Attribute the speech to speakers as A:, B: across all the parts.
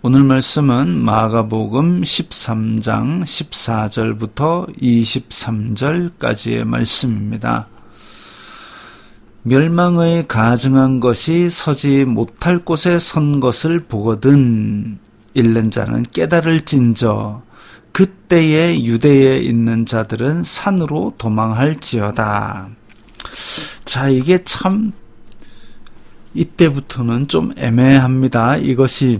A: 오늘 말씀은 마가복음 13장 14절부터 23절까지의 말씀입니다. 멸망의 가증한 것이 서지 못할 곳에 선 것을 보거든 읽는 자는 깨달을진저 그때에 유대에 있는 자들은 산으로 도망할지어다. 자, 이게 참 이때부터는 좀 애매합니다. 이것이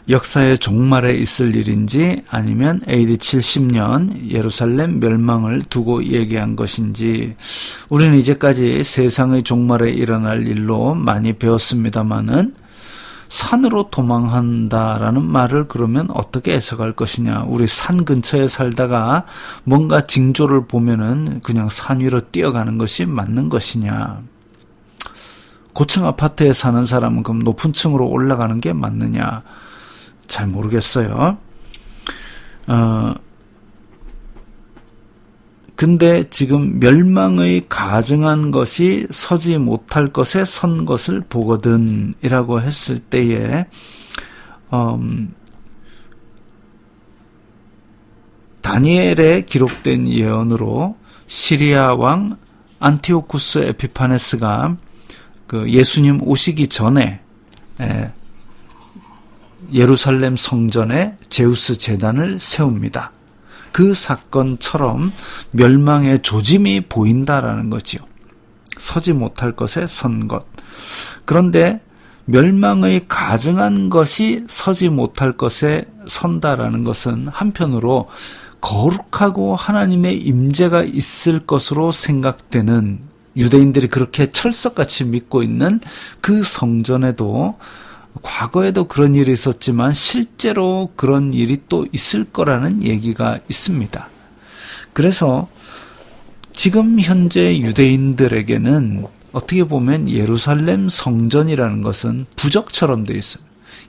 A: 역사의 종말에 있을 일인지 아니면 AD 70년 예루살렘 멸망을 두고 얘기한 것인지 우리는 이제까지 세상의 종말에 일어날 일로 많이 배웠습니다마는 산으로 도망한다라는 말을 그러면 어떻게 해석할 것이냐. 우리 산 근처에 살다가 뭔가 징조를 보면은 그냥 산 위로 뛰어가는 것이 맞는 것이냐. 고층 아파트에 사는 사람은 그럼 높은 층으로 올라가는 게 맞느냐. 잘 모르겠어요. 근데 지금 멸망의 가증한 것이 서지 못할 것에 선 것을 보거든 이라고 했을 때에 다니엘에 기록된 예언으로 시리아 왕 안티오쿠스 에피파네스가 그 예수님 오시기 전에 예루살렘 성전에 제우스 제단을 세웁니다. 그 사건처럼 멸망의 조짐이 보인다라는 거지요. 서지 못할 것에 선 것. 그런데 멸망의 가증한 것이 서지 못할 것에 선다라는 것은 한편으로 거룩하고 하나님의 임재가 있을 것으로 생각되는 유대인들이 그렇게 철석같이 믿고 있는 그 성전에도 과거에도 그런 일이 있었지만 실제로 그런 일이 또 있을 거라는 얘기가 있습니다. 그래서 지금 현재 유대인들에게는 어떻게 보면 예루살렘 성전이라는 것은 부적처럼 되어 있어요.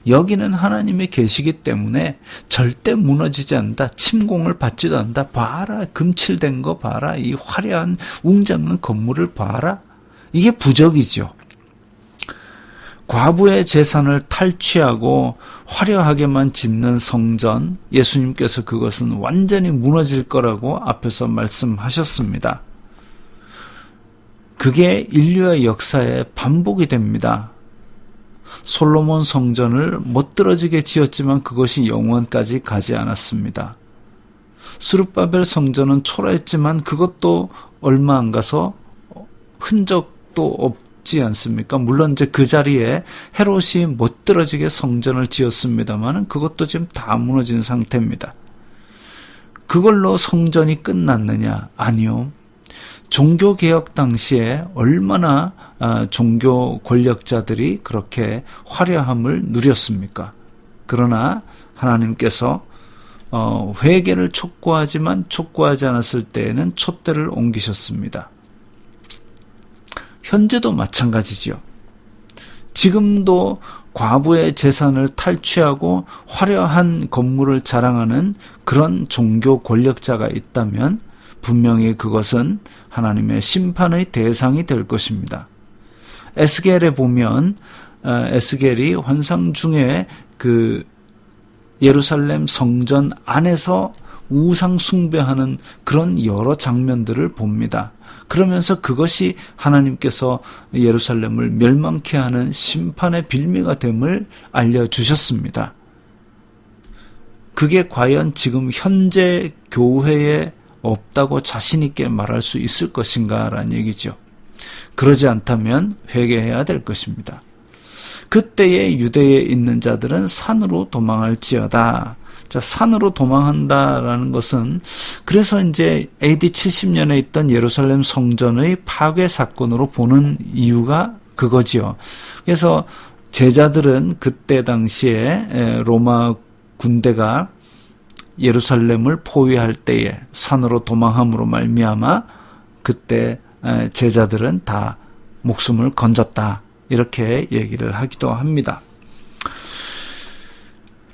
A: 여기는 하나님의 계시기 때문에 절대 무너지지 않는다. 침공을 받지도 않는다. 봐라. 금칠된 거 봐라. 이 화려한 웅장한 건물을 봐라. 이게 부적이죠. 과부의 재산을 탈취하고 화려하게만 짓는 성전, 예수님께서 그것은 완전히 무너질 거라고 앞에서 말씀하셨습니다. 그게 인류의 역사에 반복이 됩니다. 솔로몬 성전을 멋들어지게 지었지만 그것이 영원까지 가지 않았습니다. 스룹바벨 성전은 초라했지만 그것도 얼마 안 가서 흔적도 없지 않습니까? 물론 이제 그 자리에 헤롯이 멋들어지게 성전을 지었습니다만 그것도 지금 다 무너진 상태입니다. 그걸로 성전이 끝났느냐? 아니요. 종교개혁 당시에 얼마나 종교 권력자들이 그렇게 화려함을 누렸습니까? 그러나 하나님께서 회개를 촉구하지만 촉구하지 않았을 때에는 촛대를 옮기셨습니다. 현재도 마찬가지지요. 지금도 과부의 재산을 탈취하고 화려한 건물을 자랑하는 그런 종교 권력자가 있다면 분명히 그것은 하나님의 심판의 대상이 될 것입니다. 에스겔에 보면 에스겔이 환상 중에 그 예루살렘 성전 안에서 우상 숭배하는 그런 여러 장면들을 봅니다. 그러면서 그것이 하나님께서 예루살렘을 멸망케 하는 심판의 빌미가 됨을 알려주셨습니다. 그게 과연 지금 현재 교회에 없다고 자신 있게 말할 수 있을 것인가 라는 얘기죠. 그러지 않다면 회개해야 될 것입니다. 그때에 유대에 있는 자들은 산으로 도망할지어다. 자, 산으로 도망한다라는 것은 그래서 이제 AD 70년에 있던 예루살렘 성전의 파괴 사건으로 보는 이유가 그거지요. 그래서 제자들은 그때 당시에 로마 군대가 예루살렘을 포위할 때에 산으로 도망함으로 말미암아 그때 제자들은 다 목숨을 건졌다. 이렇게 얘기를 하기도 합니다.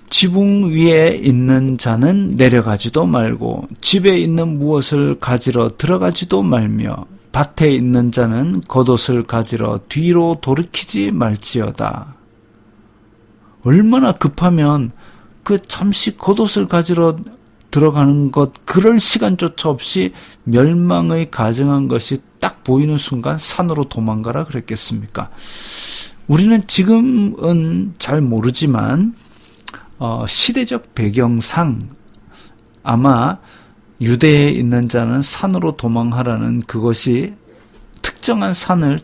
A: 지붕 위에 있는 자는 내려가지도 말고 집에 있는 무엇을 가지러 들어가지도 말며 밭에 있는 자는 겉옷을 가지러 뒤로 돌이키지 말지어다. 얼마나 급하면 그 잠시 겉옷을 가지러 들어가는 것, 그럴 시간조차 없이 멸망의 가증한 것이 딱 보이는 순간 산으로 도망가라 그랬겠습니까? 우리는 지금은 잘 모르지만 시대적 배경상 아마 유대에 있는 자는 산으로 도망하라는 그것이 특정한 산을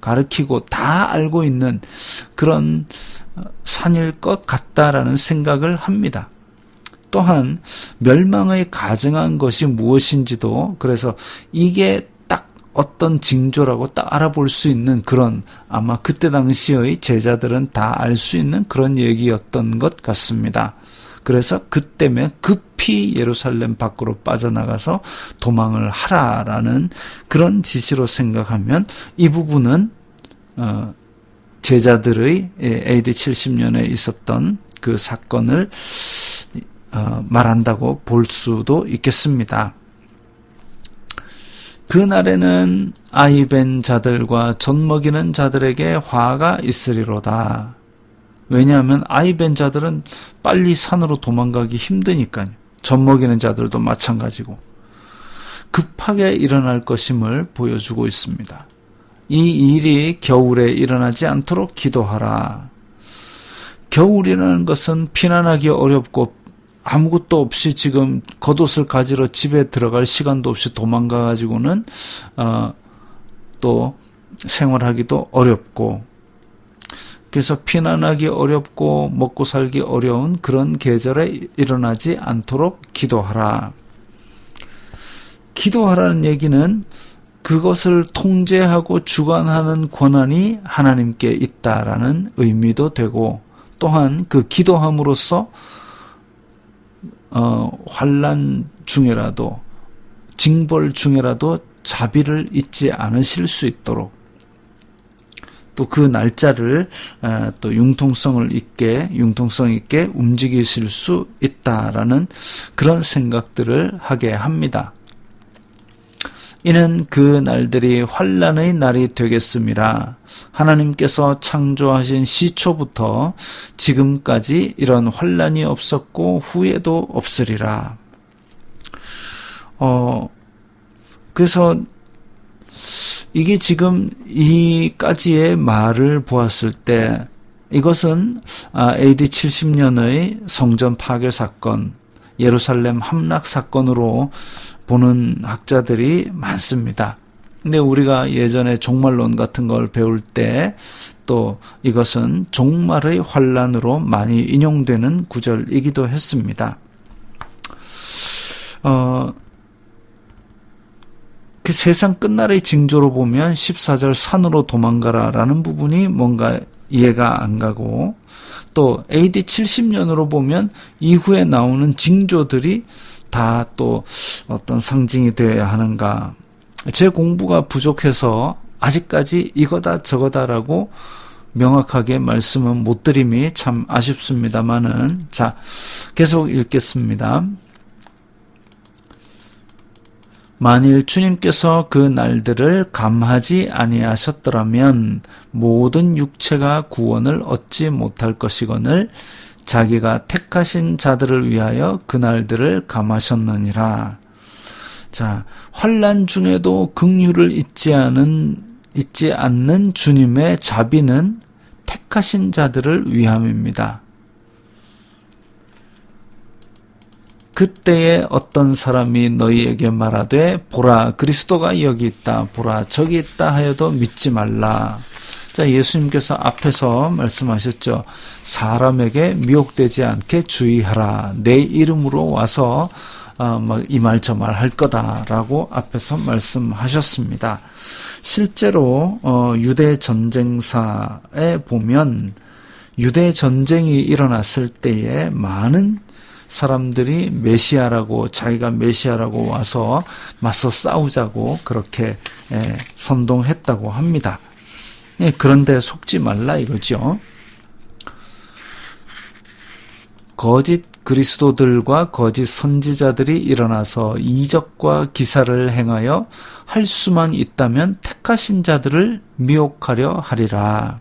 A: 가리키고 다 알고 있는 그런 산일 것 같다라는 생각을 합니다. 또한 멸망의 가증한 것이 무엇인지도, 그래서 이게 딱 어떤 징조라고 딱 알아볼 수 있는 그런, 아마 그때 당시의 제자들은 다 알 수 있는 그런 얘기였던 것 같습니다. 그래서 그때면 급히 예루살렘 밖으로 빠져나가서 도망을 하라라는 그런 지시로 생각하면 이 부분은 제자들의 AD 70년에 있었던 그 사건을 말한다고 볼 수도 있겠습니다. 그날에는 아이벤 자들과 젖먹이는 자들에게 화가 있으리로다. 왜냐하면 아이벤 자들은 빨리 산으로 도망가기 힘드니까요. 젖먹이는 자들도 마찬가지고 급하게 일어날 것임을 보여주고 있습니다. 이 일이 겨울에 일어나지 않도록 기도하라. 겨울이라는 것은 피난하기 어렵고 아무것도 없이 지금 겉옷을 가지러 집에 들어갈 시간도 없이 도망가가지고는 또 생활하기도 어렵고, 그래서 피난하기 어렵고 먹고 살기 어려운 그런 계절에 일어나지 않도록 기도하라. 기도하라는 얘기는 그것을 통제하고 주관하는 권한이 하나님께 있다라는 의미도 되고, 또한 그 기도함으로써 환난 중에라도 징벌 중에라도 자비를 잊지 않으실 수 있도록, 또 그 날짜를 또 융통성 있게 움직이실 수 있다라는 그런 생각들을 하게 합니다. 이는 그 날들이 환난의 날이 되겠음이라. 하나님께서 창조하신 시초부터 지금까지 이런 환난이 없었고 후에도 없으리라. 그래서 이게 지금 이까지의 말을 보았을 때 이것은 AD 70년의 성전 파괴 사건, 예루살렘 함락 사건으로 보는 학자들이 많습니다. 근데 우리가 예전에 종말론 같은 걸 배울 때 또 이것은 종말의 환란으로 많이 인용되는 구절이기도 했습니다. 그 세상 끝날의 징조로 보면 14절 산으로 도망가라라는 부분이 뭔가 이해가 안 가고, 또 AD 70년으로 보면 이후에 나오는 징조들이 다 또 어떤 상징이 되어야 하는가. 제 공부가 부족해서 아직까지 이거다 저거다라고 명확하게 말씀은 못 드림이 참 아쉽습니다만은, 자, 계속 읽겠습니다. 만일 주님께서 그 날들을 감하지 아니하셨더라면 모든 육체가 구원을 얻지 못할 것이거늘 자기가 택하신 자들을 위하여 그 날들을 감하셨느니라. 자, 환난 중에도 긍휼을 잊지 않는 주님의 자비는 택하신 자들을 위함입니다. 그때에 어떤 사람이 너희에게 말하되 보라 그리스도가 여기 있다, 보라 저기 있다 하여도 믿지 말라. 자, 예수님께서 앞에서 말씀하셨죠. 사람에게 미혹되지 않게 주의하라. 내 이름으로 와서 이 말 저 말 할 거다라고 앞에서 말씀하셨습니다. 실제로 유대 전쟁사에 보면 유대 전쟁이 일어났을 때에 많은 사람들이 메시아라고, 자기가 메시아라고 와서 맞서 싸우자고 그렇게 선동했다고 합니다. 그런데 속지 말라 이거죠. 거짓 그리스도들과 거짓 선지자들이 일어나서 이적과 기사를 행하여 할 수만 있다면 택하신 자들을 미혹하려 하리라.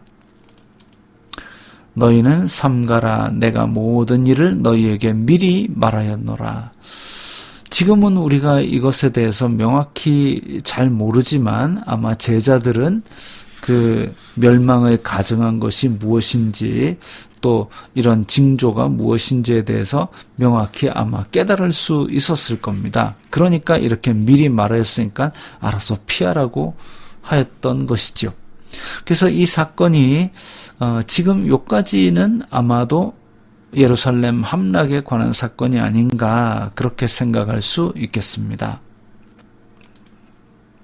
A: 너희는 삼가라. 내가 모든 일을 너희에게 미리 말하였노라. 지금은 우리가 이것에 대해서 명확히 잘 모르지만 아마 제자들은 그 멸망을 가정한 것이 무엇인지 또 이런 징조가 무엇인지에 대해서 명확히 아마 깨달을 수 있었을 겁니다. 그러니까 이렇게 미리 말하였으니까 알아서 피하라고 하였던 것이죠. 그래서 이 사건이 지금 요까지는 아마도 예루살렘 함락에 관한 사건이 아닌가 그렇게 생각할 수 있겠습니다.